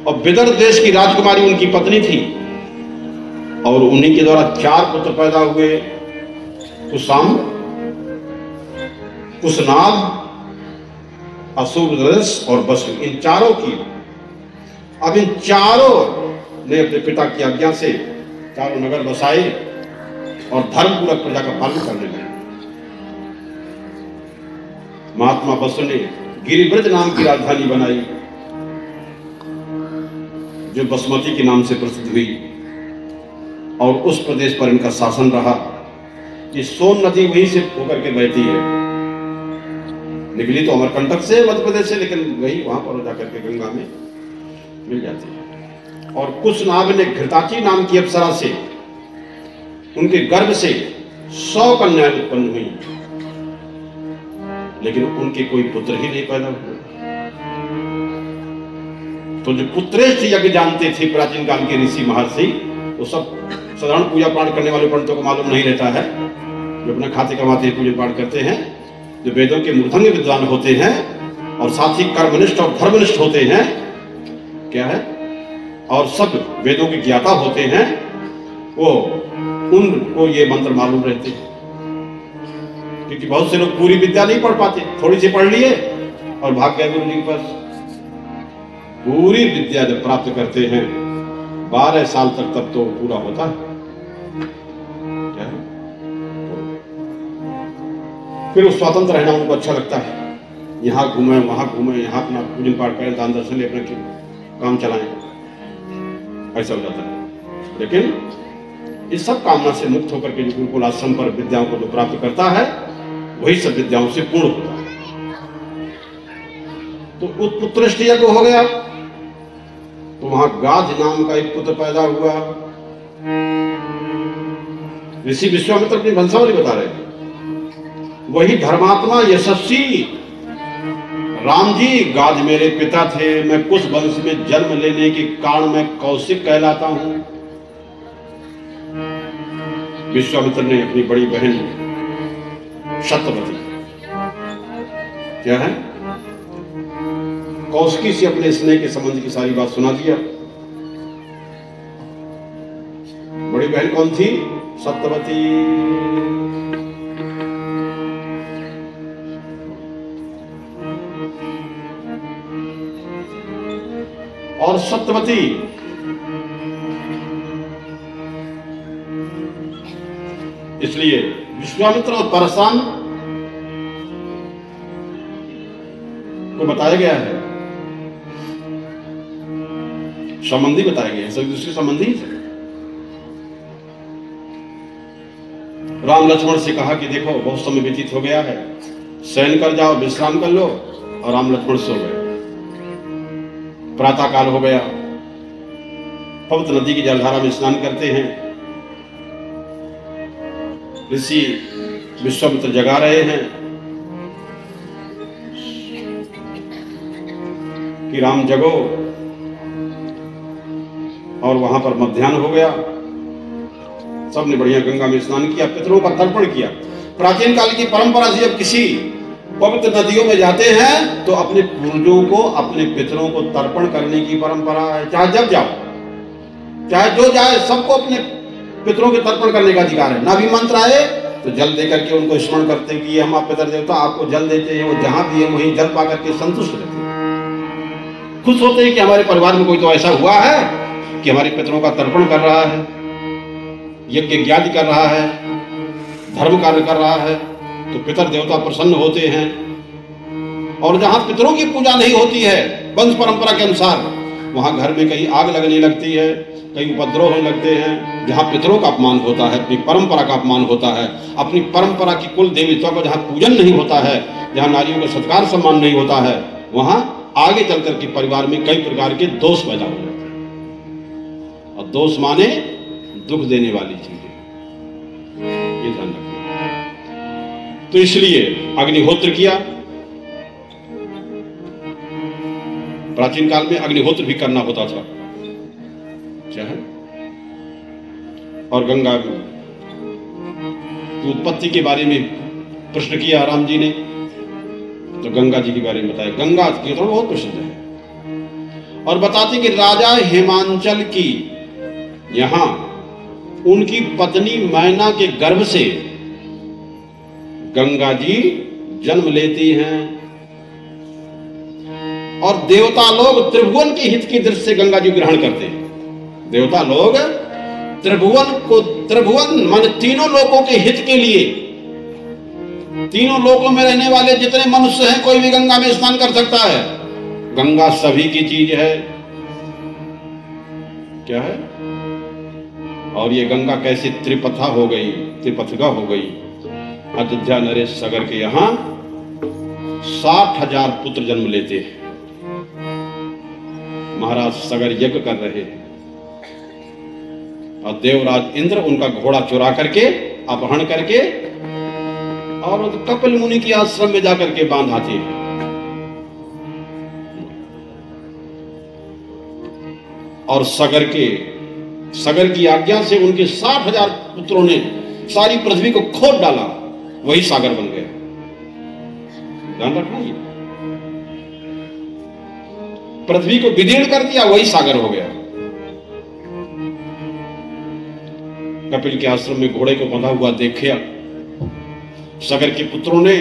और विदर्भ देश की राजकुमारी उनकी पत्नी थी और उन्हीं के द्वारा 4 पुत्र पैदा हुए, कुशाम, कुशनाभ, अशुभदृश और वसु। इन चारों की, अब इन चारों ने अपने पिता की आज्ञा से चारों नगर बसाए और धर्मपूर्वक प्रजा का पालन करने लगे। महात्मा वसु ने गिरिब्रज नाम की राजधानी बनाई जो बसमती के नाम से प्रसिद्ध हुई और उस प्रदेश पर इनका शासन रहा। ये सोन नदी वहीं से होकर के बहती है, निकली तो अमरकंटक से, मध्य प्रदेश से, लेकिन वही वहां पर जाकर के गंगा में मिल जाती है। और कुशनाभ ने घृताची नाम की अप्सरा से, उनके गर्भ से 100 कन्याएं उत्पन्न हुई, लेकिन उनके कोई पुत्र ही नहीं पैदा हुए। तो जो पुत्रेष्ठ यज्ञ जानते थे प्राचीन काल के ऋषि महर्षि, वो सब साधारण पूजा पाठ करने वाले पंडितों को मालूम नहीं रहता है, जो अपना खाते कमाते पूजा पाठ करते हैं, जो वेदों के मूर्धन्य विद्वान होते हैं और साथ ही कर्मनिष्ठ और धर्मनिष्ठ होते हैं, क्या है, और सब वेदों के ज्ञाता होते हैं, वो उनको ये मंत्र मालूम रहते हैं। क्योंकि बहुत से लोग पूरी विद्या नहीं पढ़ पाते, थोड़ी सी पढ़ लिए और भाग गए गुरु जी के पास। पूरी विद्या जब प्राप्त करते हैं 12 साल तक, तब तो पूरा होता है। क्या है? फिर उस स्वतंत्र रहना उनको अच्छा लगता है, यहाँ घूमे वहां घूमे, यहाँ अपना पूजन पाठ करें, दान दर्शन ले, अपना काम चलाएं, ऐसा हो जाता है। लेकिन इस सब कामना से मुक्त होकर के जो गुरुकुल आश्रम पर विद्याओं को जो प्राप्त करता है, वही सब विद्याओं से पूर्ण होता है। तो उत्पुत्रेष्ठ यज्ञ हो गया, तो वहां गाध नाम का एक पुत्र पैदा हुआ। ऋषि विश्वामित्र अपनी वंशावली बता रहे हैं। वही धर्मात्मा यशस्वी राम जी, गाध मेरे पिता थे, मैं कुश वंश में जन्म लेने के कारण मैं कौशिक कहलाता हूं। विश्वामित्र ने अपनी बड़ी बहन सत्यवती, क्या है, कौशिकी से अपने स्नेह के संबंध की सारी बात सुना दिया। बड़ी बहन कौन थी? सत्यवती। और सत्यवती इसलिए विश्वामित्र और परशुराम को बताया गया है, संबंधी बताए गए हैं, सभी दूसरे संबंधी। राम लक्ष्मण से कहा कि देखो बहुत समय व्यतीत हो गया है, शयन कर जाओ, विश्राम कर लो। और राम लक्ष्मण सो गए। प्रातः काल हो गया, पवित्र नदी की जलधारा में स्नान करते हैं। ऋषि विश्वामित्र जगा रहे हैं कि राम जगो, और वहां पर मध्याह्न हो गया। सबने बढ़िया गंगा में स्नान किया, पितरों का तर्पण किया। प्राचीन काल की परंपरा से जब किसी पवित्र नदियों में जाते हैं तो अपने पूर्वजों को, अपने पितरों को तर्पण करने की परंपरा है। चाहे जब जाओ, चाहे जो जाए, सबको अपने पितरों के तर्पण करने का अधिकार है। ना भी मंत्र आए तो जल देकर के उनको स्मरण करते हैं कि हम आप पितर देवता आपको जल देते हैं। वो जहां भी है वहीं जल पा करके संतुष्ट रहते हैं, खुश होते हैं कि हमारे परिवार में कोई तो ऐसा हुआ है कि हमारे पितरों का तर्पण कर रहा है, यज्ञ यज्ञ कर रहा है, धर्म कार्य कर रहा है, तो पितर देवता प्रसन्न होते हैं। और जहां पितरों की पूजा नहीं होती है वंश परंपरा के अनुसार, वहां घर में कहीं आग लगने लगती है, कहीं उपद्रव होने लगते हैं। जहां पितरों का अपमान होता है, अपनी परंपरा का अपमान होता है, अपनी परंपरा की कुल देवता का जहां पूजन नहीं होता है, जहां नारियों का सत्कार सम्मान नहीं होता है, वहां आगे चलकर के परिवार में कई प्रकार के दोष पैदा हो जाते हैं। और दोष माने दुख देने वाली चीजें, ये ध्यान रखना। तो इसलिए अग्निहोत्र किया। प्राचीन काल में अग्निहोत्र भी करना होता था, क्या है, और गंगा की उत्पत्ति के बारे में प्रश्न किया राम जी ने, तो गंगा जी के बारे में बताया। गंगा की तो बहुत प्रसिद्ध है और बताते कि राजा हिमांचल की यहां उनकी पत्नी मैना के गर्भ से गंगा जी जन्म लेती हैं और देवता लोग त्रिभुवन के हित की दृष्टि से गंगा जी ग्रहण करते हैं। देवता लोग त्रिभुवन मान तीनों लोकों के हित के लिए, तीनों लोकों में रहने वाले जितने मनुष्य हैं कोई भी गंगा में स्नान कर सकता है। गंगा सभी की चीज है। क्या है? और ये गंगा कैसे त्रिपथा हो गई, त्रिपथगा हो गई। अयोध्या नरेश सगर के यहां 60,000 पुत्र जन्म लेते हैं। महाराज सगर यज्ञ कर रहे हैं और देवराज इंद्र उनका घोड़ा चुरा करके, अपहरण करके और कपिल मुनि के आश्रम में जाकर के बांध आते हैं। और सगर की आज्ञा से उनके 60,000 पुत्रों ने सारी पृथ्वी को खोद डाला, वही सागर बन गया। ध्यान रखना, ये पृथ्वी को विदीर्ण कर दिया, वही सागर हो गया। कपिल के आश्रम में घोड़े को बंधा हुआ देखा सगर के पुत्रों ने,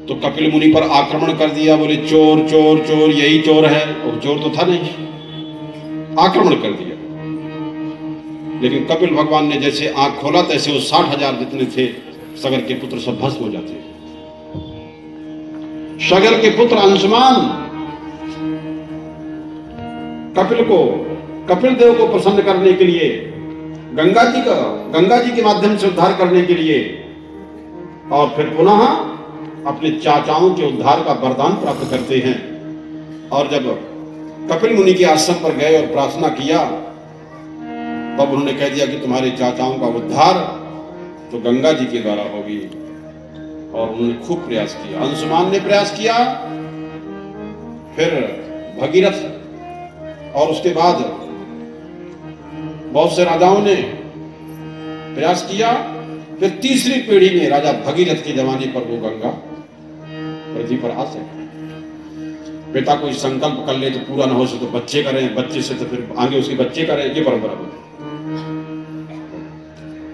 तो कपिल मुनि पर आक्रमण कर दिया। बोले चोर चोर चोर, यही चोर है। और चोर तो था नहीं, आक्रमण कर दिया। लेकिन कपिल भगवान ने जैसे आंख खोला तैसे वो 60,000 जितने थे सगर के पुत्र सब भस्म हो जाते। सगर के पुत्र अंशुमान कपिल देव को प्रसन्न करने के लिए, गंगा जी के माध्यम से उद्धार करने के लिए और फिर पुनः अपने चाचाओं के उद्धार का वरदान प्राप्त करते हैं। और जब कपिल मुनि के आश्रम पर गए और प्रार्थना किया, तब उन्होंने कह दिया कि तुम्हारे चाचाओं का उद्धार तो गंगा जी के द्वारा होगी। और उन्होंने खूब प्रयास किया, अंशुमान ने प्रयास किया, फिर भगीरथ, और उसके बाद बहुत से राजाओं ने प्रयास किया। फिर तीसरी पीढ़ी में राजा भगीरथ के जमाने पर वो गंगा पृथ्वी पर आ सके। पिता कोई संकल्प कर ले तो पूरा ना हो सके तो बच्चे करें, बच्चे से तो फिर आगे उसके बच्चे करें, ये परंपरा होती है।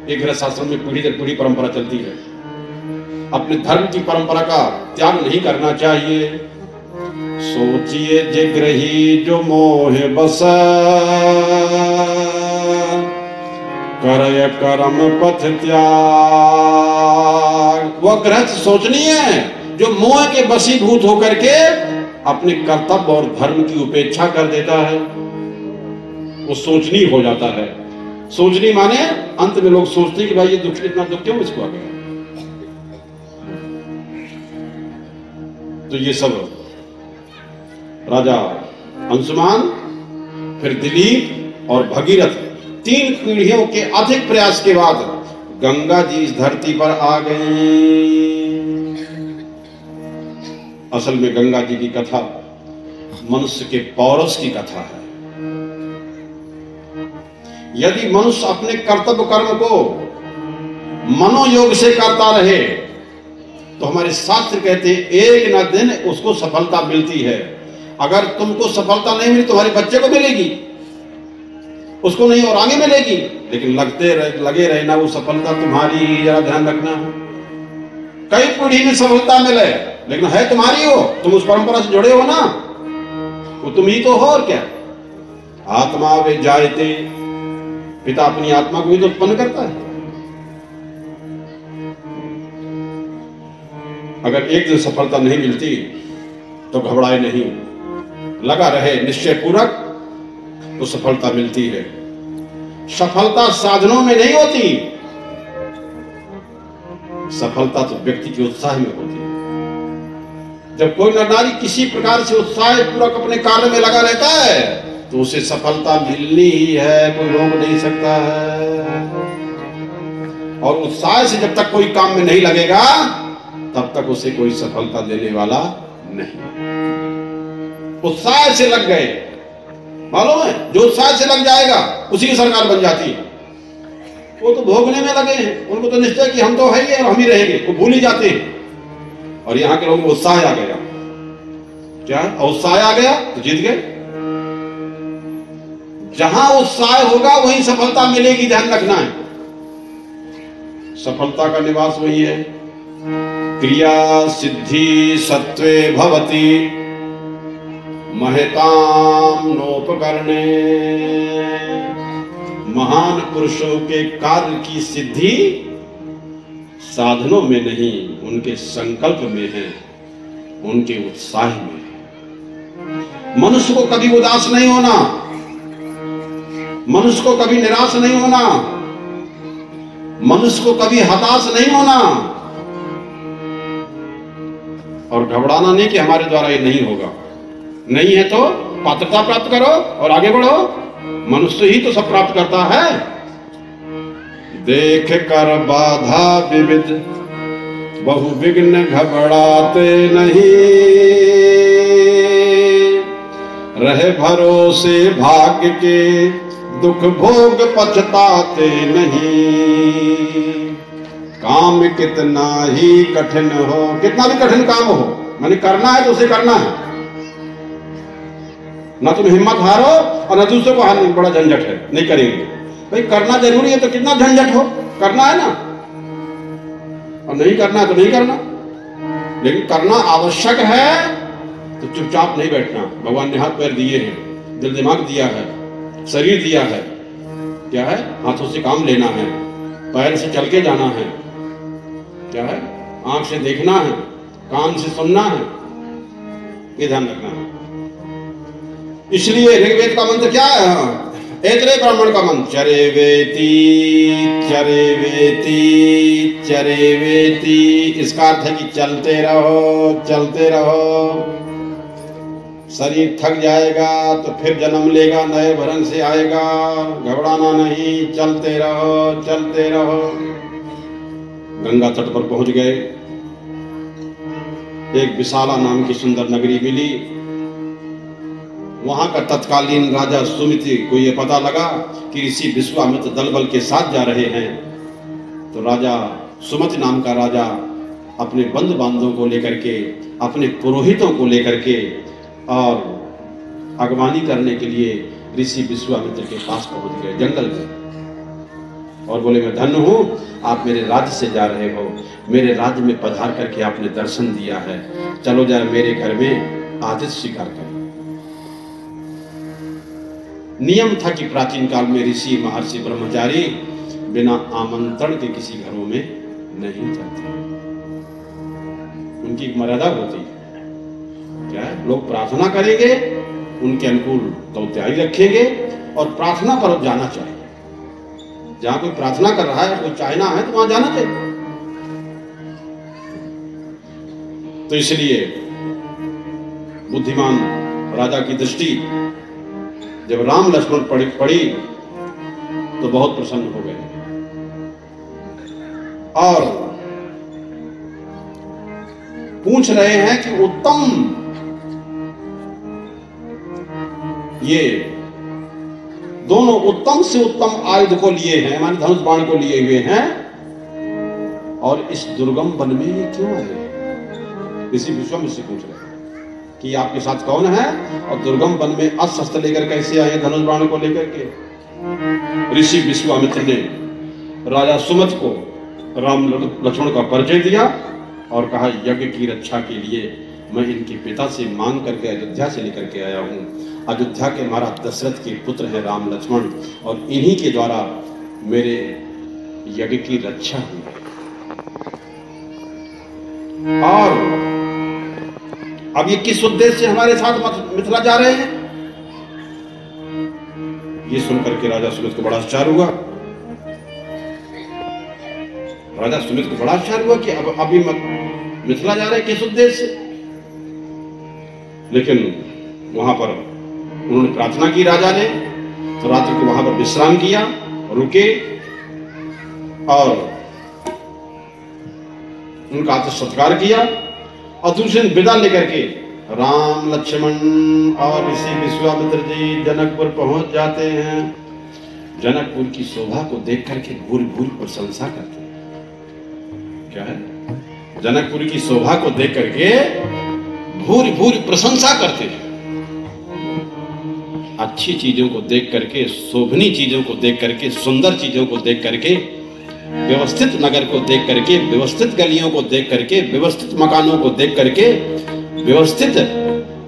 एक गृहस्थ आश्रम में पीढ़ी दर पीढ़ी परंपरा चलती है। अपने धर्म की परंपरा का त्याग नहीं करना चाहिए। सोचिए जिग्रही जो मोह बस, करय कर्म पथ त्याग। वह गृहस्थ सोचनी है जो मोह के वशीभूत होकर के अपने कर्तव्य और धर्म की उपेक्षा कर देता है, वो सोचनी हो जाता है। सोचनी माने अंत में लोग सोचते हैं कि भाई ये दुख, इतना दुख क्यों इसको आ गया। तो ये सब राजा अंशुमान, फिर दिलीप और भगीरथ, 3 पीढ़ियों के अधिक प्रयास के बाद गंगा जी इस धरती पर आ गए। असल में गंगा जी की कथा मनुष्य के पौरुष की कथा है। यदि मनुष्य अपने कर्तव्य कर्म को मनोयोग से करता रहे तो हमारे शास्त्र कहते हैं एक न दिन उसको सफलता मिलती है। अगर तुमको सफलता नहीं मिली तुम्हारे बच्चे को मिलेगी, उसको नहीं और आगे मिलेगी, लेकिन लगे रहना वो सफलता तुम्हारी। जरा ध्यान रखना, कई पीढ़ी में सफलता मिले लेकिन है तुम्हारी हो, तुम उस परंपरा से जुड़े हो ना, वो तुम ही तो हो। और क्या? आत्मा वे जायते, पिता अपनी आत्मा को ही तो उत्पन्न करता है। अगर एक दिन सफलता नहीं मिलती तो घबराए नहीं, लगा रहे निश्चय पूर्वक, तो सफलता मिलती है। सफलता साधनों में नहीं होती, सफलता तो व्यक्ति के उत्साह में होती है। जब कोई नर नारी किसी प्रकार से उत्साह पूर्वक अपने कार्य में लगा रहता है तो उसे सफलता मिलनी ही है, कोई रोक नहीं सकता है। और उत्साह से जब तक कोई काम में नहीं लगेगा तब तक उसे कोई सफलता देने वाला नहीं। उत्साह से लग गए, मालूम है, जो उत्साह से लग जाएगा उसी की सरकार बन जाती है। वो तो भोगने में लगे हैं, उनको तो निश्चय कि हम तो है ही और हम ही रहेंगे, वो भूल ही जाते हैं। और यहाँ के लोगों को उत्साह आ गया, क्या उत्साह आ गया तो जीत गए। जहां उत्साह होगा वहीं सफलता मिलेगी, ध्यान रखना है। सफलता का निवास वही है। क्रिया सिद्धि सत्वे भवति महताम नोपकरणे। महान पुरुषों के कार्य की सिद्धि साधनों में नहीं, उनके संकल्प में है, उनके उत्साह में है। मनुष्य को कभी उदास नहीं होना, मनुष्य को कभी निराश नहीं होना, मनुष्य को कभी हताश नहीं होना और घबराना नहीं कि हमारे द्वारा ये नहीं होगा। नहीं है तो पात्रता प्राप्त करो और आगे बढ़ो। मनुष्य ही तो सब प्राप्त करता है। देख कर बाधा विविध बहु विघ्न घबराते नहीं, रहे भरोसे भाग्य के दुख भोग पछताते नहीं। काम कितना ही कठिन हो, कितना भी कठिन काम हो, मैंने करना है तो उसे करना है। ना तुम हिम्मत हारो और ना दूसरों को हारने, बड़ा झंझट है, नहीं करेंगे। भाई करना जरूरी है तो कितना झंझट हो, करना है ना। और नहीं करना है तो नहीं करना, लेकिन करना आवश्यक है तो चुपचाप नहीं बैठना। भगवान ने हाथ पैर दिए हैं, दिल दिमाग दिया है, शरीर दिया है। क्या है? हाथों से काम लेना है, पैर से चल के जाना है, क्या है? आंख से देखना है, कान से सुनना है, ये ध्यान रखना है। इसलिए ऋग्वेद का मंत्र क्या है? ऐतरेय ब्राह्मण का मंत्र, चरे वेति चरे वेति चरे वेति। इसका अर्थ है कि चलते रहो, चलते रहो। शरीर थक जाएगा तो फिर जन्म लेगा, नए भरन से आएगा, घबराना नहीं, चलते रहो, चलते रहो। गंगा तट पर पहुंच गए, एक विशाला नाम की सुंदर नगरी मिली। वहां का तत्कालीन राजा सुमिति को यह पता लगा कि ऋषि विश्वामित्र दल बल के साथ जा रहे हैं। तो राजा सुमति नाम का राजा अपने बंधु बांधवों को लेकर के, अपने पुरोहितों को लेकर के और अगवानी करने के लिए ऋषि विश्वामित्र के पास पहुंच गए, जंगल में, और बोले मैं धन्य हूं, आप मेरे राज्य से जा रहे हो, मेरे राज्य में पधार करके आपने दर्शन दिया है, चलो जाए मेरे घर में आतिथ्य स्वीकार करें। नियम था कि प्राचीन काल में ऋषि महर्षि ब्रह्मचारी बिना आमंत्रण के किसी घरों में नहीं जाते, उनकी एक मर्यादा होती है। क्या है? लोग प्रार्थना करेंगे, उनके अनुकूल तो तैयारी रखेंगे और प्रार्थना पर जाना चाहिए। जहां कोई प्रार्थना कर रहा है, कोई चाहना है तो वहां जाना चाहिए। तो इसलिए बुद्धिमान राजा की दृष्टि जब राम लक्ष्मण पड़ी तो बहुत प्रसन्न हो गए और पूछ रहे हैं कि उत्तम, ये दोनों उत्तम से उत्तम आयुध को लिए हैं, माने धनुष बाण को लिए हुए हैं, और इस दुर्गम वन में ये क्यों आए? ऋषि विश्वामित्र से पूछ रहे हैं कि आपके साथ कौन है और दुर्गम वन में अस्त्र शस्त्र लेकर कैसे आए, धनुष बाण को लेकर के। ऋषि विश्वामित्र ने राजा सुमत को राम लक्ष्मण का परिचय दिया और कहा यज्ञ की रक्षा के लिए मैं इनके पिता से मांग करके अयोध्या से लेकर के आया हूँ। अयोध्या के महाराज दशरथ के पुत्र है राम लक्ष्मण, और इन्हीं के द्वारा मेरे यज्ञ की रक्षा हुई है। और अब ये किस उद्देश्य से हमारे साथ मिथिला जा रहे हैं? ये सुनकर के राजा सुमित को बड़ा आश्चर्य हुआ। राजा सुमित को बड़ा आश्चर्य हुआ कि अब अभी मिथिला जा रहे हैं, किस उद्देश्य से? लेकिन वहां पर उन्होंने प्रार्थना की राजा ने, तो रात्रि को वहां पर विश्राम किया, रुके और उनका आतिथ्य सत्कार किया और दूसरे दिन विदा लेकर के राम लक्ष्मण और ऋषि विश्वामित्र जी जनकपुर पहुंच जाते हैं। जनकपुर की शोभा को देख करके भूल भूल प्रशंसा करते हैं। क्या है? जनकपुर की शोभा को देख करके भूल भूल प्रशंसा करते हैं। अच्छी चीजों को देख करके, शोभनीय चीजों को देख करके, सुंदर चीजों को देख करके, व्यवस्थित नगर को देख करके, व्यवस्थित गलियों को देख करके, व्यवस्थित मकानों को देख करके, व्यवस्थित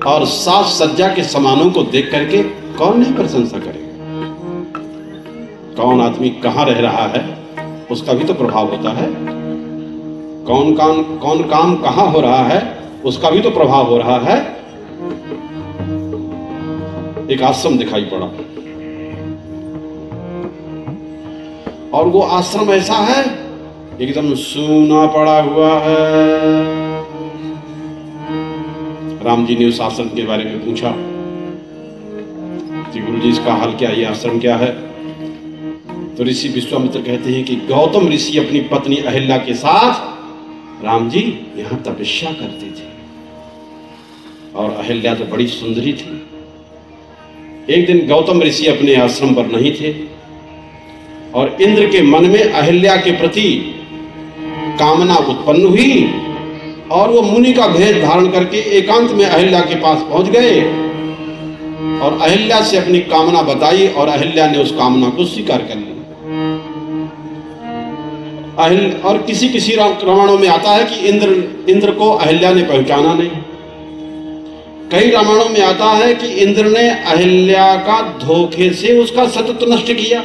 और साज सज्जा के सामानों को देख करके कौन नहीं प्रशंसा करेगा? कौन आदमी कहाँ रह रहा है उसका भी तो प्रभाव होता है। कौन काम कहाँ हो रहा है उसका भी तो प्रभाव हो रहा है। एक आश्रम दिखाई पड़ा और वो आश्रम ऐसा है एकदम सूना पड़ा हुआ है। राम जी ने उस आश्रम के बारे में पूछा कि गुरु जी इसका हाल क्या, ये आश्रम क्या है? तो ऋषि विश्वामित्र कहते हैं कि गौतम ऋषि अपनी पत्नी अहिल्या के साथ राम जी यहां तपस्या करते थे और अहिल्या तो बड़ी सुंदरी थी। एक दिन गौतम ऋषि अपने आश्रम पर नहीं थे और इंद्र के मन में अहिल्या के प्रति कामना उत्पन्न हुई और वो मुनि का भेष धारण करके एकांत में अहिल्या के पास पहुंच गए और अहिल्या से अपनी कामना बताई और अहिल्या ने उस कामना को स्वीकार कर लिया। और किसी किसी रामायणों में आता है कि इंद्र को अहिल्या ने पहचाना नहीं। कई रामायणों में आता है कि इंद्र ने अहिल्या का धोखे से उसका सतत्व नष्ट किया।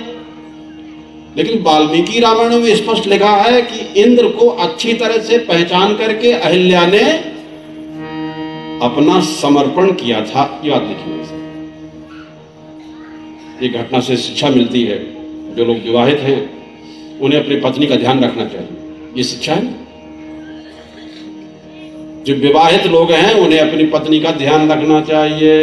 लेकिन वाल्मीकि रामायणों में स्पष्ट लिखा है कि इंद्र को अच्छी तरह से पहचान करके अहिल्या ने अपना समर्पण किया था। याद देखिए, ये घटना से शिक्षा मिलती है। जो लोग विवाहित हैं उन्हें अपनी पत्नी का ध्यान रखना चाहिए, ये शिक्षा है। जो विवाहित लोग हैं उन्हें अपनी पत्नी का ध्यान रखना चाहिए।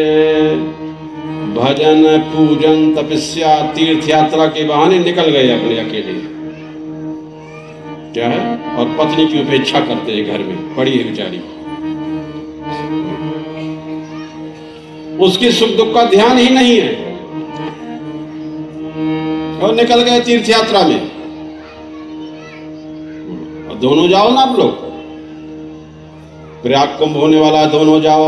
भजन पूजन तपस्या तीर्थ यात्रा के बहाने निकल गए अपने अकेले, क्या है, और पत्नी की उपेक्षा करते हैं, घर में पड़ी है बेचारी, उसके सुख दुख का ध्यान ही नहीं है और निकल गए तीर्थ यात्रा में। और दोनों जाओ ना आप लोग, प्रयाग कुंभ होने वाला, दोनों जाओ।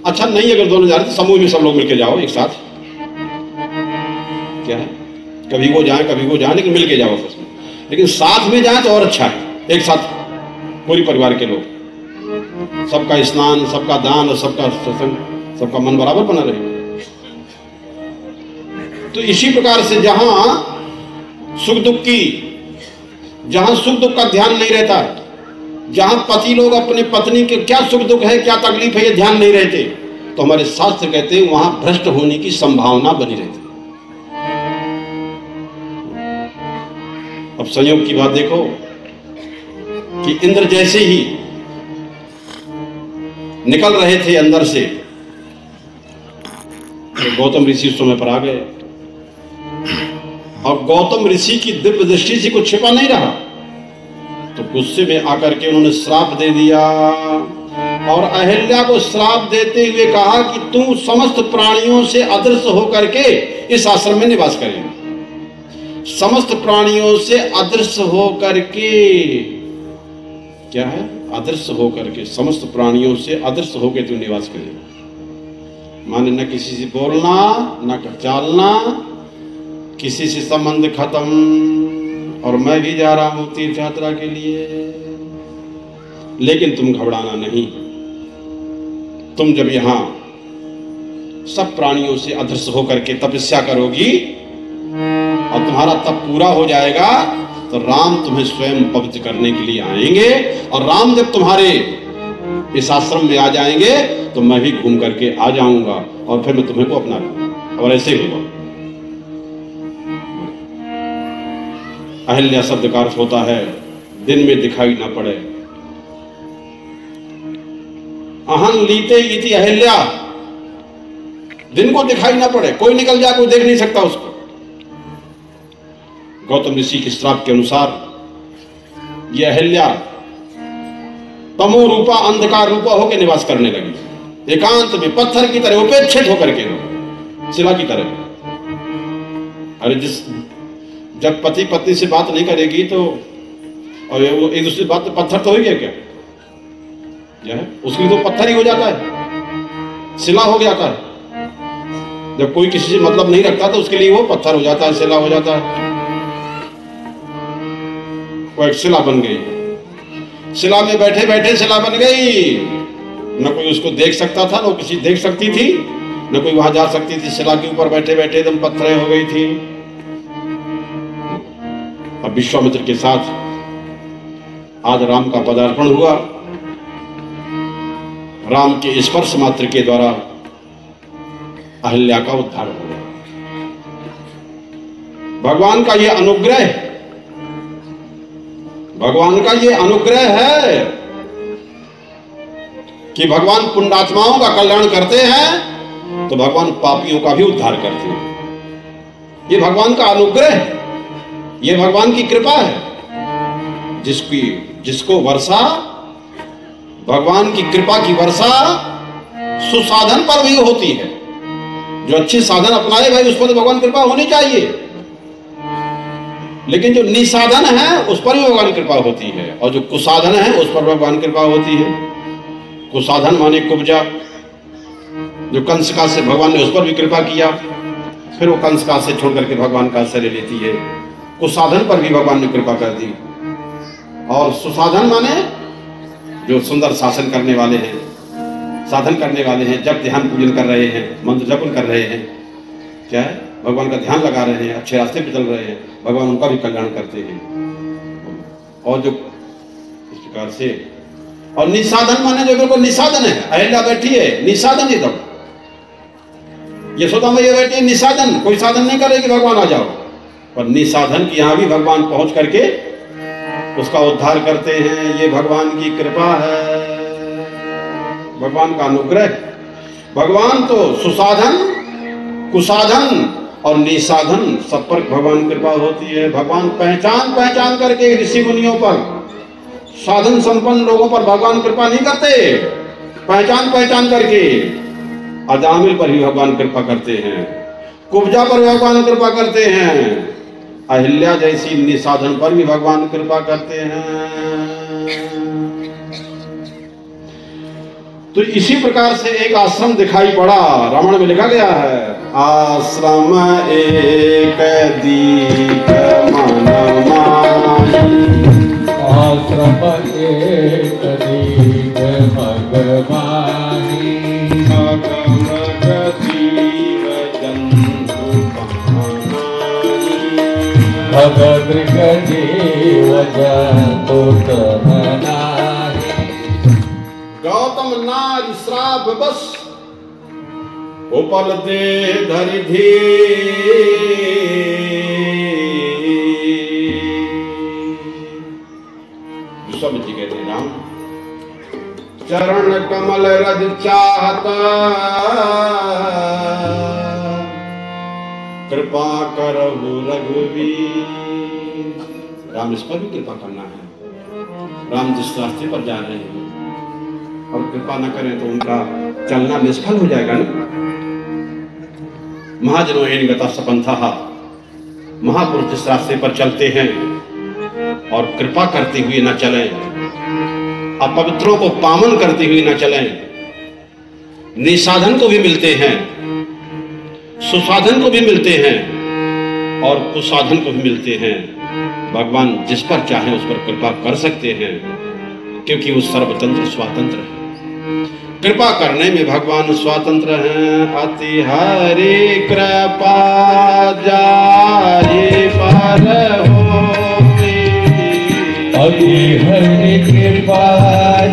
अच्छा नहीं, अगर दोनों जा रहे तो समूह में सब लोग मिलके जाओ एक साथ, क्या है, कभी वो जाए कभी वो जाए, लेकिन मिलके जाओ आपस में। लेकिन साथ में जाए तो और अच्छा है, एक साथ पूरी परिवार के लोग, सबका स्नान, सबका दान और सबका सत्संग, सबका मन बराबर बना रहे। तो इसी प्रकार से जहां सुख दुख का ध्यान नहीं रहता, जहां पति लोग अपने पत्नी के क्या सुख दुख है, क्या तकलीफ है, ये ध्यान नहीं रहते, तो हमारे शास्त्र कहते हैं वहां भ्रष्ट होने की संभावना बनी रहती। अब संयोग की बात देखो कि इंद्र जैसे ही निकल रहे थे अंदर से, तो गौतम ऋषि उस समय पर आ गए और गौतम ऋषि की दिव्य दृष्टि से कुछ छिपा नहीं रहा, तो गुस्से में आकर के उन्होंने श्राप दे दिया और अहिल्या को श्राप देते हुए कहा कि तू समस्त प्राणियों से अदृश्य होकर के इस आश्रम में निवास करेगा। समस्त प्राणियों से अदृश्य होकर के, क्या है, अदृश्य होकर के, समस्त प्राणियों से अदृश्य होकर तू निवास करेगा। माने न किसी से बोलना, न चालना, किसी से संबंध खत्म। और मैं भी जा रहा हूं तीर्थ यात्रा के लिए, लेकिन तुम घबराना नहीं। तुम जब यहां सब प्राणियों से अदृश्य होकर के तपस्या करोगी और तुम्हारा तप पूरा हो जाएगा, तो राम तुम्हें स्वयं पवित्र करने के लिए आएंगे। और राम जब तुम्हारे इस आश्रम में आ जाएंगे तो मैं भी घूम करके आ जाऊंगा और फिर मैं तुम्हें को अपना लूंगा। और ऐसे ही हुआ। अहिल्या शब्द का अर्थ होता है दिन में दिखाई ना पड़े। अहं लीते इति अहिल्या, दिन को दिखाई ना पड़े, कोई निकल जाए कोई देख नहीं सकता उसको। गौतम ऋषि के श्राप के अनुसार यह अहिल्या तमो रूपा, अंधकार रूपा होकर निवास करने लगी, एकांत में पत्थर की तरह उपेक्षित होकर के, शिला की तरह। अरे जब पति पत्नी से बात नहीं करेगी तो, और वो एक दूसरे बात तो पत्थर तो हो गया क्या? उसके लिए तो पत्थर ही हो जाता है, शिला हो जाता है। जब कोई किसी से मतलब नहीं रखता तो उसके लिए वो पत्थर हो जाता है, शिला हो जाता है। वो एक शिला बन गई, शिला में बैठे बैठे शिला बन गई। न कोई उसको देख सकता था, न किसी देख सकती थी, न कोई वहां जा सकती थी। शिला के ऊपर बैठे बैठे एकदम पत्थर हो गई थी। अब विश्वामित्र के साथ आज राम का पदार्पण हुआ। राम के स्पर्श मात्र के द्वारा अहिल्या का उद्धार हो गया। भगवान का यह अनुग्रह, भगवान का यह अनुग्रह है कि भगवान पुण्यात्माओं का कल्याण करते हैं तो भगवान पापियों का भी उद्धार करते हैं। यह भगवान का अनुग्रह है, यह भगवान की कृपा है। जिसको वर्षा, भगवान की कृपा की वर्षा सुसाधन पर भी होती है। जो अच्छे साधन अपनाए भाई, उस पर तो भगवान कृपा होनी चाहिए, लेकिन जो निसाधन है उस पर भी भगवान कृपा होती है, और जो कुसाधन है उस पर भगवान कृपा होती है। कुसाधन माने कुब्जा, जो कंस का से भगवान ने उस पर भी कृपा किया, फिर वो कंस का से छोड़ करके भगवान का आश्रय लेती है। कुसाधन पर भी भगवान ने कृपा कर दी। और सुसाधन माने जो सुंदर शासन करने वाले हैं, साधन करने वाले हैं, जब ध्यान पूजन कर रहे हैं, मंत्र जपन कर रहे हैं, क्या है, भगवान का ध्यान लगा रहे हैं, अच्छे रास्ते पे चल रहे हैं, भगवान उनका भी कल्याण करते हैं। और जो इस प्रकार से, और निसाधन माने जो बिल्कुल निसाधन है, अहिल्या बैठी है निसाधन ही, तब यशोदा मैया बैठी है निसाधन, कोई साधन नहीं करेगी भगवान आ जाओ, पर निसाधन की यहां भी भगवान पहुंच करके उसका उद्धार करते हैं। ये भगवान की कृपा है, भगवान का अनुग्रह। भगवान तो सुसाधन, कुसाधन और निसाधन सब पर भगवान की कृपा होती है। भगवान पहचान पहचान करके ऋषि मुनियों पर, साधन संपन्न लोगों पर भगवान कृपा नहीं करते, पहचान पहचान करके अजामिल पर ही भगवान कृपा करते हैं, कुब्जा पर भगवान कृपा करते हैं, अहिल्या जैसी निसाधन पर भी भगवान कृपा करते हैं। तो इसी प्रकार से एक आश्रम दिखाई पड़ा, रामायण में लिखा गया है, आश्रम एक दीप मन माही, आश्रम एक दीप मन माही, भगदृग जीव जंतु तमनाहि। गौतम नारी श्राप बस उपल दे धरि धी, सब जी कहते हैं राम चरण कमल रज चाहता, कृपा करहु रघुवीर। राम इस पर भी कृपा करना है। राम जिस रास्ते पर जा रहे हैं और कृपा न करें तो उनका चलना निष्फल हो जाएगा ना। महाजनो एन गता सपंथः, महापुरुष जिस रास्ते पर चलते हैं और कृपा करते हुए न चलें, अपवित्रों को पावन करते हुए न चलें, निसाधन को भी मिलते हैं, सुसाधन को भी मिलते हैं और कुसाधन को भी मिलते हैं। भगवान जिस पर चाहे उस पर कृपा कर सकते हैं, क्योंकि वो सर्वतंत्र स्वातंत्र है। कृपा करने में भगवान स्वातंत्र हैं। अति हरि कृपा जाहि पर होती, अति हरि कृपा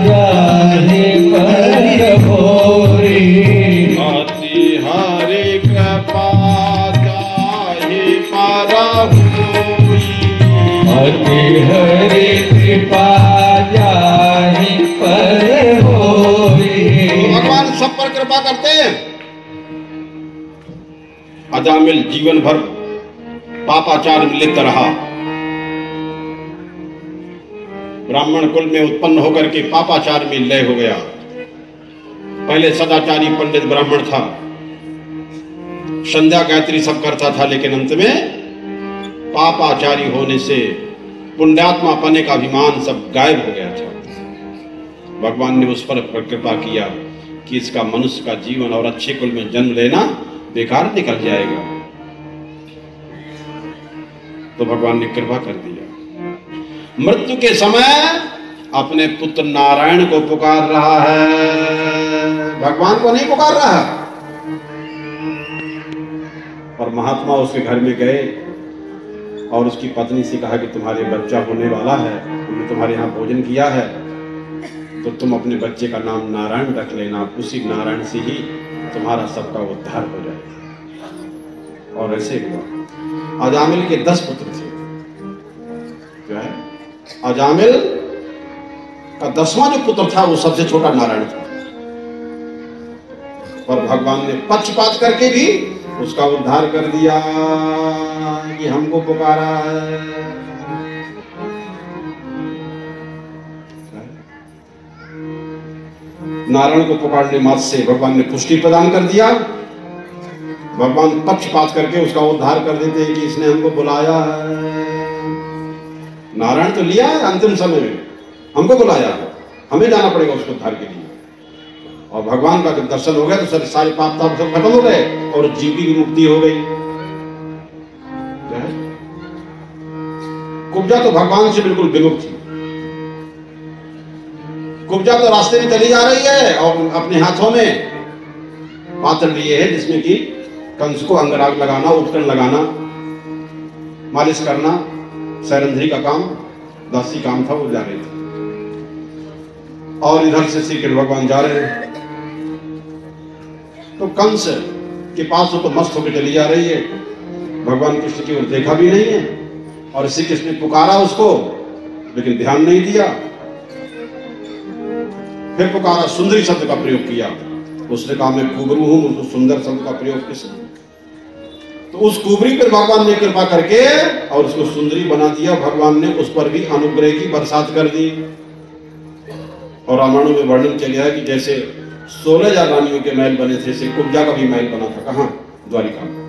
जाहि पर होती, अति हरि कृपा जाहि पर होती, अति हरि कृपा जाहि पर होती। भगवान सब पर कृपा करते हैं। अजामिल जीवन भर पापाचार में लिप्त रहा, ब्राह्मण कुल में उत्पन्न होकर के पापाचार में लय हो गया। पहले सदाचारी पंडित ब्राह्मण था, संध्या गायत्री सब करता था, लेकिन अंत में पापाचारी होने से पुण्यात्मा पने का अभिमान सब गायब हो गया था। भगवान ने उस पर कृपा किया कि इसका मनुष्य का जीवन और अच्छे कुल में जन्म लेना बेकार निकल जाएगा। तो भगवान ने कृपा कर दिया। मृत्यु के समय अपने पुत्र नारायण को पुकार रहा है, भगवान को नहीं पुकार रहा। और महात्मा उसके घर में गए और उसकी पत्नी से कहा कि तुम्हारे बच्चा होने वाला है, तुमने तुम्हारे यहाँ भोजन किया है, तो तुम अपने बच्चे का नाम नारायण रख लेना, उसी नारायण से ही तुम्हारा सबका उद्धार हो जाएगा। और ऐसे हुआ। अजामिल के 10 पुत्र थे। क्या है? अजामिल का 10वां जो पुत्र था वो सबसे छोटा नारायण था। पर भगवान ने पक्षपात करके भी उसका उद्धार कर दिया कि हमको पुकारा है। नारायण को पुकारने मात्र से भगवान ने पुष्टि प्रदान कर दिया। भगवान पक्षपात करके उसका उद्धार कर देते हैं कि इसने हमको बुलाया है। नारायण तो लिया है अंतिम समय में, हमको बुलाया है, हमें जाना पड़ेगा उसको उद्धार के लिए। और भगवान का जब दर्शन हो गया तो सारे पाप ताप सब खत्म हो गए और जीव की मुक्ति हो गई। कुब्जा तो भगवान से बिल्कुल विमुख थी। कुब्जा तो रास्ते में चली जा रही है और अपने हाथों में पात्र लिए है जिसमें कि कंस को अंगराग लगाना, उपकरण लगाना, मालिश करना, सैरंध्री का काम, दासी काम था, वो जा रहे थे। और इधर से श्री कृष्ण भगवान जा रहे हैं तो कंस के पास तो मस्त होकर चली जा रही है। भगवान कृष्ण की ओर देखा भी नहीं है और श्री कृष्ण ने पुकारा उसको, लेकिन ध्यान नहीं दिया। फिर पुकारा, सुंदरी शब्द का प्रयोग किया। उसने कहा मैं कुबरू हूं, उसको सुंदर शब्द का प्रयोग किस, तो उस कुबरी पर भगवान ने कृपा करके और उसको सुंदरी बना दिया। भगवान ने उस पर भी अनुग्रह की बरसात कर दी। और रामायणों में वर्णन चल गया कि जैसे 16,000 रानियों के महल बने थे, से कुब्जा का भी महल बना था। कहां? द्वारिका में।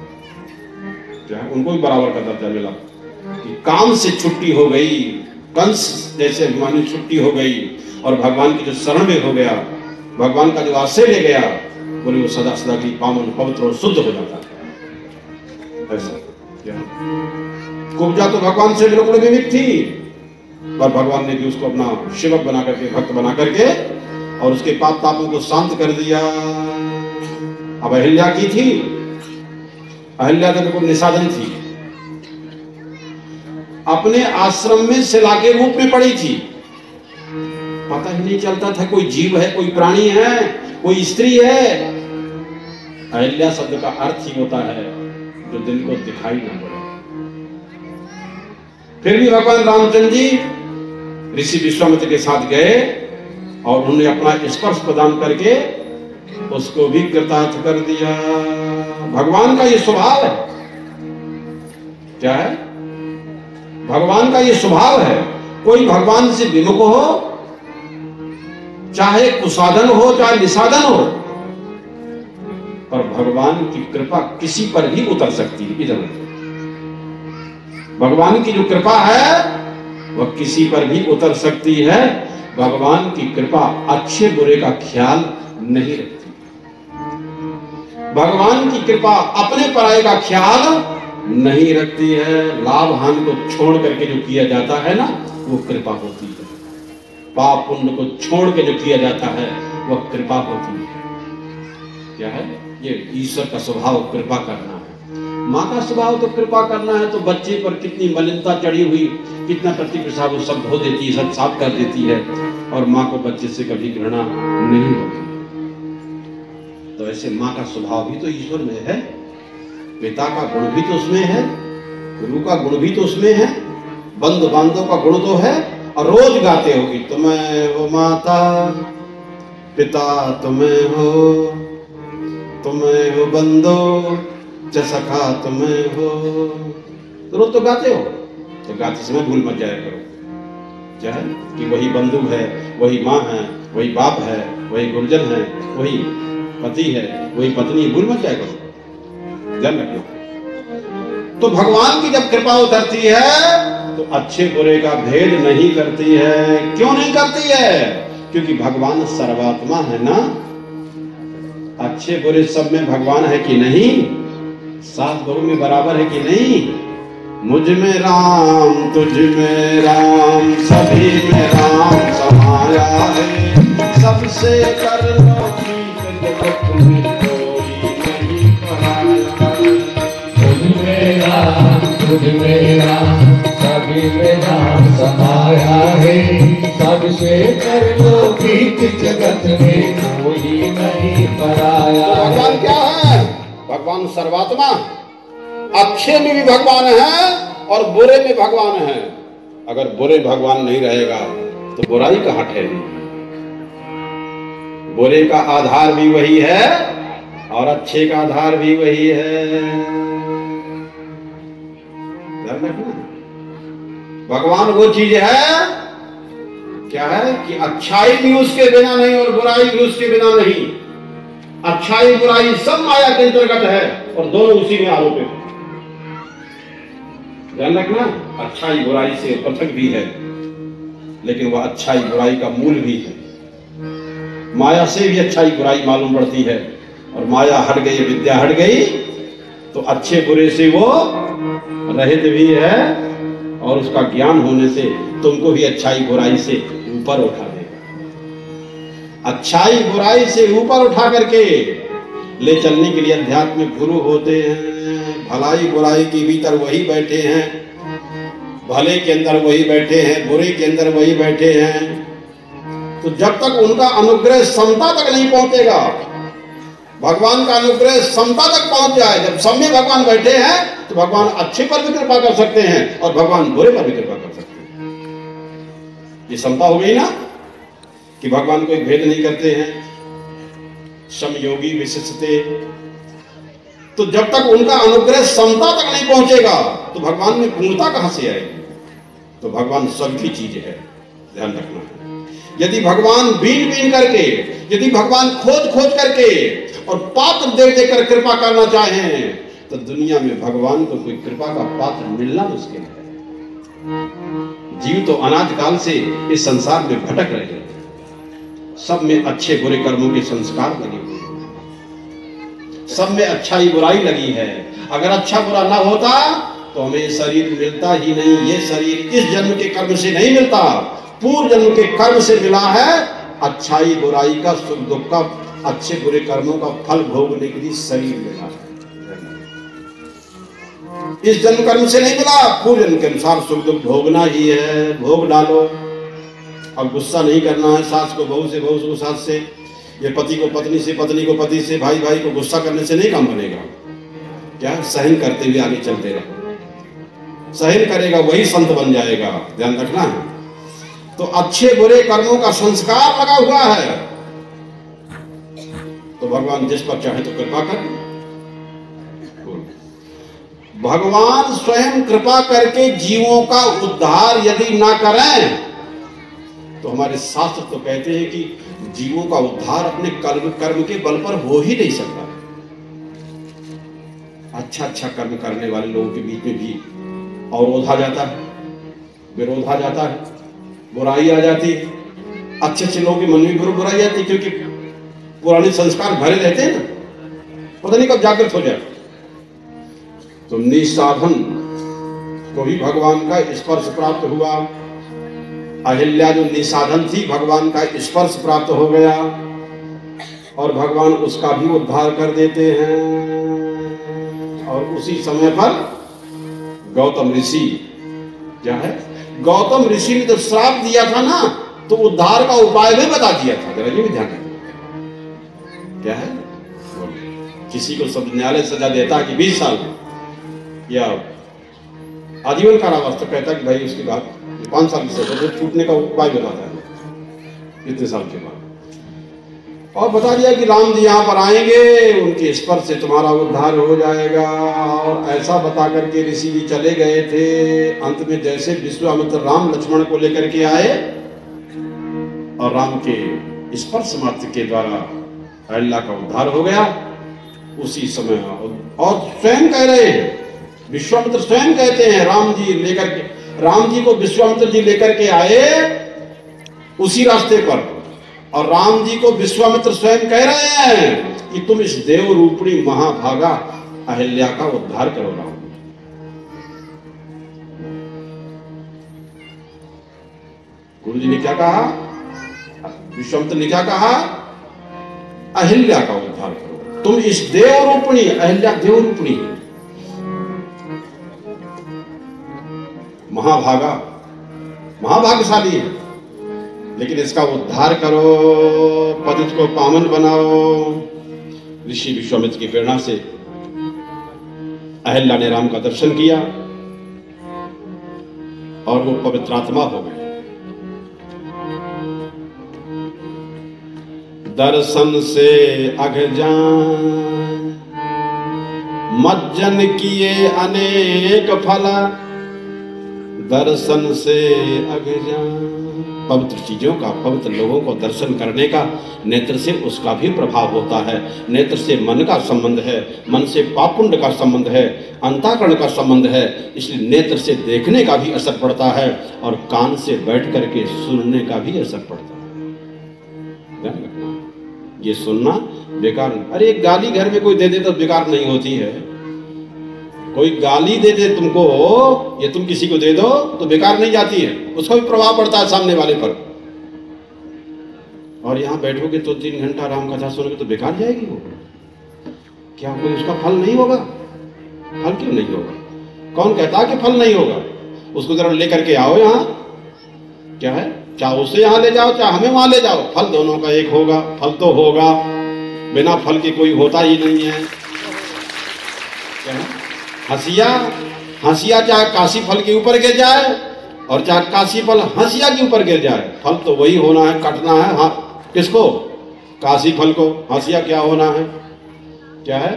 उनको भी बराबर का दर्जा मिला कि काम से छुट्टी हो गई, कंस जैसे अभिमानी छुट्टी हो गई और भगवान की जो शरण में हो गया, भगवान का जो आश्रय ले गया, बोले वो सदा सदा की पावन पवित्र और शुद्ध हो जाता है। ऐसा कुब्जा तो भगवान से बिल्कुल विमुख थी, पर भगवान ने भी उसको अपना सेवक बना करके, भक्त बना करके और उसके पाप तापों को शांत कर दिया। अब अहिल्या की थी, अहिल्या तो बिल्कुल निसाधन थी, अपने आश्रम में शिला के रूप में पड़ी थी। पता ही नहीं चलता था कोई जीव है, कोई प्राणी है, कोई स्त्री है। अहिल्या शब्द का अर्थ ही होता है जो दिन को दिखाई ना पड़े। फिर भी भगवान रामचंद्र जी ऋषि विश्वामित्र के साथ गए और उन्होंने अपना स्पर्श प्रदान करके उसको भी कृतार्थ कर दिया। भगवान का ये स्वभाव है। क्या है? भगवान का ये स्वभाव है। कोई भगवान से विमुख हो, चाहे कुसाधन हो चाहे निसाधन हो, पर भगवान की कृपा किसी पर भी उतर सकती है। इधर भगवान की जो कृपा है वह किसी पर भी उतर सकती है। भगवान की कृपा अच्छे बुरे का ख्याल नहीं रखती। भगवान की कृपा अपने पराये का ख्याल नहीं रखती है। लाभ हानि को छोड़ करके जो किया जाता है ना, वो कृपा होती है। पाप पुण्य को छोड़ के जो किया जाता है वह कृपा होती है। क्या है? ये ईश्वर का स्वभाव कृपा करना है। माँ का स्वभाव तो कृपा करना है, तो बच्चे पर कितनी मलिनता चढ़ी हुई, कितना टट्टी पेशाब वो सब धो देती है, सब साफ कर देती है, और माँ को बच्चे से कभी घृणा नहीं होती। तो ऐसे माँ का स्वभाव भी तो ईश्वर में है, पिता का गुण भी तो उसमें है, गुरु का गुण भी तो उसमें है, बंधु बांधव का गुण तो है। और रोज गाते होगी, तुम्हें हो माता पिता, तुम्हें हो बंधो सखा, तुम्हें हो। तो रोज तो गाते हो, तो गाते समय भूल मत जाया करो क्या है कि वही बंधु है, वही माँ है, वही बाप है, वही गुरुजन है, वही पति है, वही पत्नी, भूल मत जाया करो, ध्यान रखो। तो भगवान की जब कृपा उतरती है तो अच्छे बुरे का भेद नहीं करती है। क्यों नहीं करती है? क्योंकि भगवान सर्वात्मा है ना। अच्छे बुरे सब में भगवान है कि नहीं? सात बहु में बराबर है कि नहीं? मुझ में राम, तुझ में राम, सभी में राम समाया है। सबसे कर लो प्रीत जगत में कोई नहीं पराया। तुझ में राम, तुझ में राम, सभी में राम समाया है। सबसे कर लो प्रीत जगत में कोई नहीं पराया। भगवान क्या है? भगवान सर्वात्मा। अच्छे में भी भगवान है और बुरे में भगवान है। अगर बुरे भगवान नहीं रहेगा तो बुराई कहां ठहरी? बुरे का आधार भी वही है और अच्छे का आधार भी वही है। ध्यान रखना, भगवान वो चीज है, क्या है कि अच्छाई भी उसके बिना नहीं और बुराई भी उसके बिना नहीं। अच्छाई बुराई सब माया के अंतर्गत है और दोनों उसी में आरोपित है। ध्यान रखना, अच्छाई बुराई से पृथक भी है, लेकिन वह अच्छाई बुराई का मूल भी है। माया से भी अच्छाई बुराई मालूम पड़ती है, और माया हट गई, विद्या हट गई तो अच्छे बुरे से वो रहित भी है, और उसका ज्ञान होने से तुमको भी अच्छाई बुराई से ऊपर उठा देगा। अच्छाई बुराई से ऊपर उठा करके ले चलने के लिए आध्यात्मिक गुरु होते हैं। भलाई बुराई के भीतर वही बैठे हैं, भले के अंदर वही बैठे हैं, बुरे के अंदर वही बैठे हैं। तो जब तक उनका अनुग्रह समता तक नहीं पहुंचेगा, भगवान का अनुग्रह समता तक पहुंच जाए, जब सब में भगवान बैठे हैं तो भगवान अच्छे पर भी कृपा कर सकते हैं और भगवान बुरे पर भी कृपा कर सकते हैं। ये समता हो गई ना कि भगवान कोई भेद नहीं करते हैं, समयोगी विशिष्टते। तो जब तक उनका अनुग्रह समता तक नहीं पहुंचेगा तो भगवान में पूर्णता कहां से आएगी? तो भगवान सबकी चीज है, ध्यान रखना है। यदि भगवान बीन बीन करके, यदि भगवान खोज खोज करके और पात्र दे देकर कृपा करना चाहें तो दुनिया में भगवान को कोई कृपा का पात्र मिलना मुश्किल है। जीव तो अनाद काल से इस संसार में भटक रहे हैं, सब में अच्छे बुरे कर्मों के संस्कार लगे हुए हैं, सब में अच्छाई बुराई लगी है। अगर अच्छा बुरा ना होता तो हमें शरीर मिलता ही नहीं। ये शरीर इस जन्म के कर्म से नहीं मिलता, पूर्व जन्म के कर्म से मिला है। अच्छाई बुराई का, सुख दुख का, अच्छे बुरे कर्मों का फल भोगने के लिए शरीर मिला है। इस जन्म कर्म से नहीं मिला, पूर्व जन्म के अनुसार सुख दुख भोगना ही है। भोग डालो। अब गुस्सा नहीं करना है, सास को बहू से, बहू को सास से, ये पति को पत्नी से, पत्नी को पति से, भाई भाई को गुस्सा करने से नहीं काम बनेगा। क्या सहन करते हुए आगे चलते रहो। सहन करेगा वही संत बन जाएगा, ध्यान रखना है। तो अच्छे बुरे कर्मों का संस्कार लगा हुआ है, तो भगवान जिस पर चाहे तो कृपा कर। भगवान स्वयं कृपा करके जीवों का उद्धार यदि ना करें तो हमारे शास्त्र तो कहते हैं कि जीवों का उद्धार अपने कर्म के बल पर हो ही नहीं सकता। अच्छा कर्म करने वाले लोगों के बीच में भी अवरोध आ जाता है, विरोध आ जाता है, बुराई आ जाती है। अच्छे लोगों के मन में बुराई आती है, क्योंकि पुराने संस्कार भरे रहते हैं ना, पता नहीं कब जागृत हो जाए। तो निसाधन को भी भगवान का स्पर्श प्राप्त हुआ। अहिल्या जो निसाधन थी, भगवान का स्पर्श प्राप्त हो गया और भगवान उसका भी उद्धार कर देते हैं। और उसी समय पर गौतम ऋषि, क्या है, गौतम ऋषि ने जब श्राप दिया था ना, तो उद्धार का उपाय भी बता दिया था। जरा ये भी ध्यान रखना। क्या है, किसी को सब न्यायालय सजा देता है कि 20 साल या आजीवन कारावास, तो कहता कि भाई उसके बाद 5 साल की सजा, तो छूटने का उपाय बताता है इतने साल के बाद। और बता दिया कि राम जी यहाँ पर आएंगे, उनके स्पर्श से तुम्हारा उद्धार हो जाएगा। और ऐसा बता करके ऋषि जी चले गए थे। अंत में जैसे विश्वामित्र राम लक्ष्मण को लेकर के आए और राम के स्पर्श मात्र के द्वारा अहिल्या का उद्धार हो गया। उसी समय और स्वयं कह रहे हैं, विश्वामित्र स्वयं कहते हैं, राम जी को विश्वामित्र जी लेकर के आए उसी रास्ते पर, और राम जी को विश्वामित्र स्वयं कह रहे हैं कि तुम इस देव रूपणी महाभागा अहिल्या का उद्धार करो राम। गुरु जी ने क्या कहा, विश्वामित्र ने क्या कहा, अहिल्या का उद्धार करो। तुम इस देव रूपणी, अहिल्या देव रूपणी महाभागा, महाभाग्यशाली है, लेकिन इसका उद्धार करो, पतित को पावन बनाओ। ऋषि विश्वामित्र की प्रेरणा से अहिल्या ने राम का दर्शन किया और वो पवित्रात्मा हो गए। दर्शन से अघ जान मज्जन किए अनेक फला, दर्शन से अघ जान। पवित्र चीजों का, पवित्र लोगों को दर्शन करने का नेत्र से उसका भी प्रभाव होता है। नेत्र से मन का संबंध है, मन से पापुंड का संबंध है, अंतःकरण का संबंध है, इसलिए नेत्र से देखने का भी असर पड़ता है और कान से बैठ करके सुनने का भी असर पड़ता है। ये सुनना बेकार नहीं। अरे एक गाली घर में कोई दे दे तो बेकार नहीं होती है। कोई गाली दे दे तुमको, ये तुम किसी को दे दो तो बेकार नहीं जाती है, उसका भी प्रभाव पड़ता है सामने वाले पर। और यहां बैठोगे तो 3 घंटा राम कथा सुनोगे तो बेकार जाएगी वो। क्या कोई उसका फल नहीं होगा? फल क्यों नहीं होगा? कौन कहता कि फल नहीं होगा? उसको जरा लेकर के आओ यहाँ, क्या है, चाहे उसे यहाँ ले जाओ चाहे हमें वहां ले जाओ, फल दोनों का एक होगा। फल तो होगा, बिना फल के कोई होता ही नहीं है। क्या है? हंसिया, हंसिया चाहे काशी फल के ऊपर गिर जाए और चाहे काशी फल हंसिया के ऊपर गिर जाए, फल तो वही होना है, कटना है। हाँ, किसको? काशी फल को। हंसिया क्या होना है? क्या है?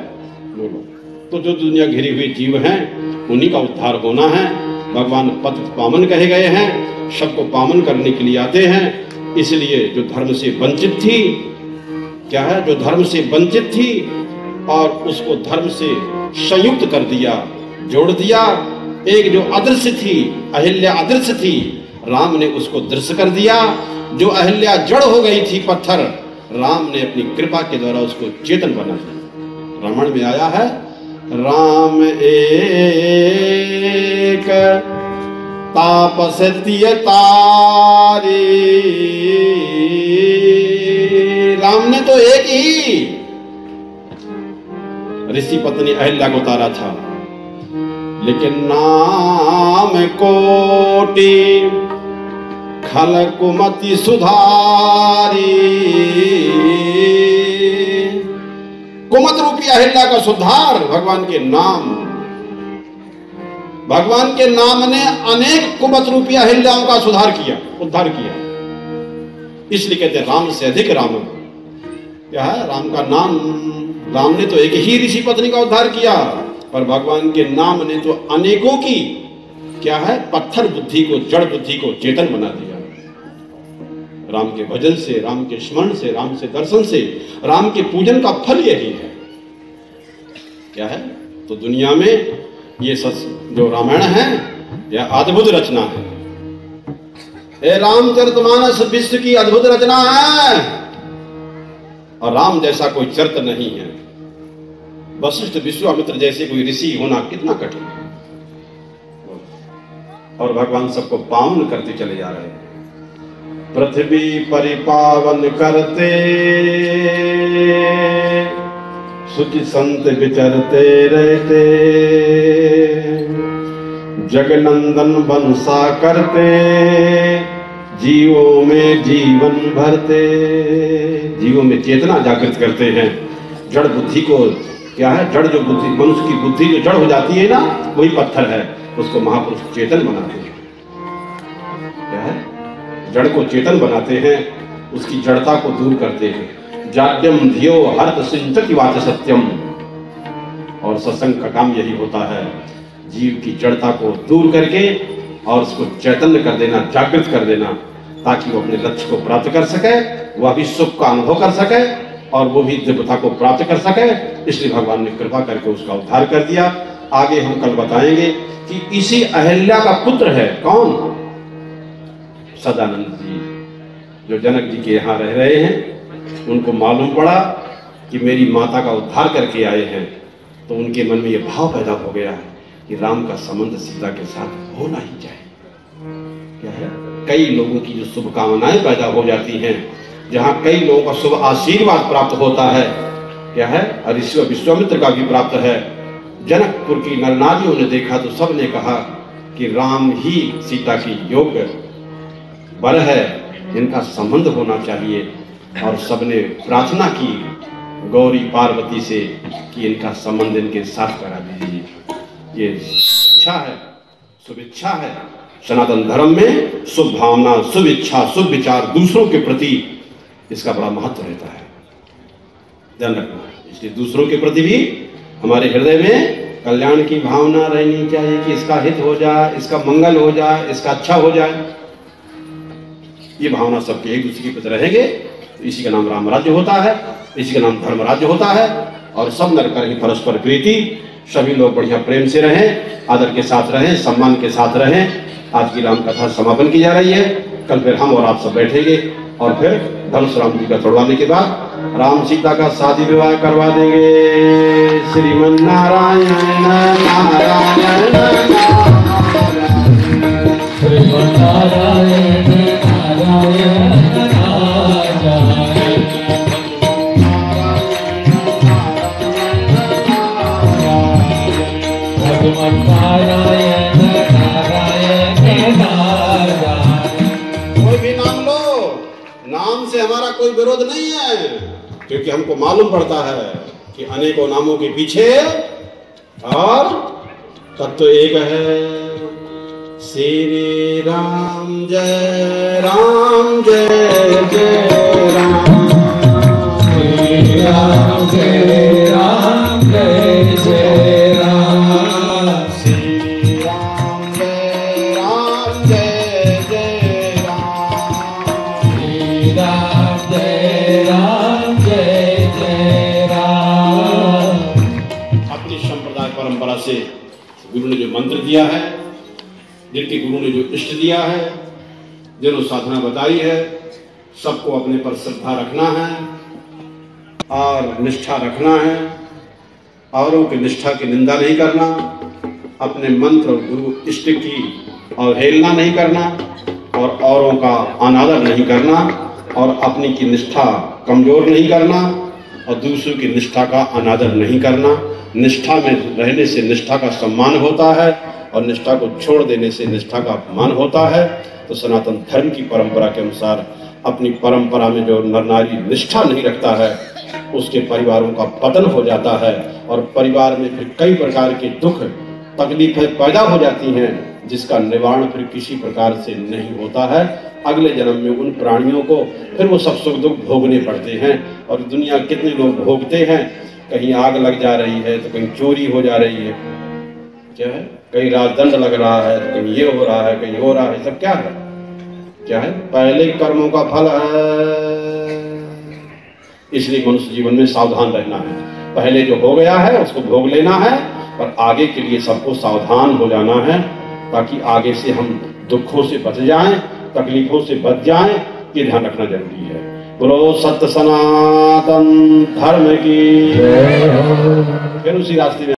बोलो। तो जो दुनिया घिरी हुई जीव हैं उन्हीं का उद्धार होना है। भगवान पतित पावन कहे गए हैं, सबको पावन करने के लिए आते हैं। इसलिए जो धर्म से वंचित थी, क्या है, जो धर्म से वंचित थी और उसको धर्म से संयुक्त कर दिया, जोड़ दिया। एक जो अदृश्य थी, अहिल्या अदृश्य थी, राम ने उसको दृश्य कर दिया। जो अहिल्या जड़ हो गई थी, पत्थर, राम ने अपनी कृपा के द्वारा उसको चेतन बना दिया। रामायण में आया है, राम एक तापस तिय तारी। राम ने तो एक ही ऋषि पत्नी अहिल्या को उतारा था, लेकिन नाम कोटि खल कुमति सुधारी। कुमत रूपी अहिल्या का सुधार भगवान के नाम। भगवान के नाम ने अनेक कुमत रूपी अहिल्याओं का सुधार किया, उद्धार किया। इसलिए कहते हैं राम से अधिक राम। क्या है? राम का नाम, राम ने तो एक ही ऋषि पत्नी का उद्धार किया, पर भगवान के नाम ने तो अनेकों की, क्या है, पत्थर बुद्धि को, जड़ बुद्धि को चेतन बना दिया। राम के भजन से, राम के स्मरण से, राम से दर्शन से, राम के पूजन का फल यही है। क्या है? तो दुनिया में ये जो रामायण है यह अद्भुत रचना है। ये रामचरितमानस विश्व की अद्भुत रचना है और राम जैसा कोई चरित्र नहीं है। वशिष्ठ विश्वामित्र जैसे कोई ऋषि होना कितना कठिन है। और भगवान सबको पावन करते चले जा रहे हैं। पृथ्वी परिपावन करते, सुचि संत विचरते रहते, जगनंदन वंशा करते, जीवों में जीवन भरते। जीवों में चेतना जागृत करते हैं। जड़ बुद्धि को, क्या है, जड़ जो बुद्धि, मनुष्य की बुद्धि जो जड़ हो जाती है ना, वही पत्थर है, उसको महापुरुष चेतन बनाते हैं। क्या है? जड़ को चेतन बनाते हैं, उसकी जड़ता को दूर करते हैं। जाड्यम धियो हर्त सिंचति वाच सत्यम। और सत्संग का काम यही होता है, जीव की जड़ता को दूर करके और उसको चैतन्य कर देना, जागृत कर देना, ताकि वो अपने लक्ष्य को प्राप्त कर सके, वह भी सुख का अनुभव कर सके और वो भी दिव्यता को प्राप्त कर सके। इसलिए भगवान ने कृपा करके उसका उद्धार कर दिया। आगे हम कल बताएंगे कि इसी अहिल्या का पुत्र है कौन? सदानंद जी। जो जनक जी के यहाँ रह रहे हैं, उनको मालूम पड़ा कि मेरी माता का उद्धार करके आए हैं, तो उनके मन में ये भाव पैदा हो गया है कि राम का संबंध सीता के साथ होना ही चाहिए। क्या है, कई लोगों की जो शुभकामनाएं पैदा हो जाती हैं, जहाँ कई लोगों का शुभ आशीर्वाद प्राप्त होता है, क्या है, और विश्वामित्र का भी प्राप्त है। जनकपुर की नर नारियों ने देखा तो सब ने कहा कि राम ही सीता की योग्य वर है, इनका संबंध होना चाहिए। और सबने प्रार्थना की गौरी पार्वती से कि इनका संबंध इनके साथ करा दीजिए। ये इच्छा है, शुभ इच्छा है। सनातन धर्म में शुभ भावना, शुभ इच्छा, शुभ विचार दूसरों के प्रति, इसका बड़ा महत्व रहता है, ध्यान रखना। इसलिए दूसरों के प्रति भी हमारे हृदय में कल्याण की भावना रहनी चाहिए कि इसका हित हो जाए, इसका मंगल हो जाए, इसका अच्छा हो जाए। ये भावना सबके एक दूसरे के प्रति रहेंगे तो इसी का नाम राम राज्य होता है, इसी का नाम धर्म राज्य होता है। और सब नर करें परस्पर प्रीति, सभी लोग बढ़िया प्रेम से रहें, आदर के साथ रहें, सम्मान के साथ रहें। आज की राम कथा समापन की जा रही है। कल फिर हम और आप सब बैठेंगे और फिर धनुष राम जी का तोड़वाने के बाद राम सीता का शादी विवाह करवा देंगे। श्रीमन नारायण नारायण श्रीमन नारायण नारायण हमारा कोई विरोध नहीं है, क्योंकि हमको मालूम पड़ता है कि अनेकों नामों के पीछे और तत्व एक है। श्री राम जय राम जय जय राम, श्री राम जय राम जय जय राम, श्री राम जय राम जय जय राम, श्री राम जय राम जय जय राम। अपनी संप्रदाय परंपरा से गुरु ने जो मंत्र दिया है, जिनके गुरु ने जो इष्ट दिया है, जिन्होंने साधना बताई है, सबको अपने पर श्रद्धा रखना है और निष्ठा रखना है। औरों की निष्ठा की निंदा नहीं करना, अपने मंत्र और गुरु इष्ट की अवहेलना नहीं करना और औरों का अनादर नहीं करना और अपनी की निष्ठा कमजोर नहीं करना और दूसरों की निष्ठा का अनादर नहीं करना। निष्ठा में रहने से निष्ठा का सम्मान होता है और निष्ठा को छोड़ देने से निष्ठा का अपमान होता है। तो सनातन धर्म की परंपरा के अनुसार अपनी परंपरा में जो नर नारी निष्ठा नहीं रखता है, उसके परिवारों का पतन हो जाता है और परिवार में फिर कई प्रकार के दुख तकलीफें पैदा हो जाती हैं, जिसका निवारण फिर किसी प्रकार से नहीं होता है। अगले जन्म में उन प्राणियों को फिर वो सब सुख दुख भोगने पड़ते हैं। और दुनिया कितने लोग भोगते हैं, कहीं आग लग जा रही है तो कहीं चोरी हो जा रही है, क्या है, कहीं राजदंड लग रहा है तो कहीं ये हो रहा है, कहीं हो रहा है। सब क्या है, क्या है, पहले कर्मों का फल है। इसलिए मनुष्य जीवन में सावधान रहना है। पहले जो हो गया है उसको भोग लेना है और आगे के लिए सबको सावधान हो जाना है, ताकि आगे से हम दुखों से बच जाएं, तकलीफों से बच जाएं। ये ध्यान रखना जरूरी है। बोलो सत्य सनातन धर्म की। फिर उसी रास्ते में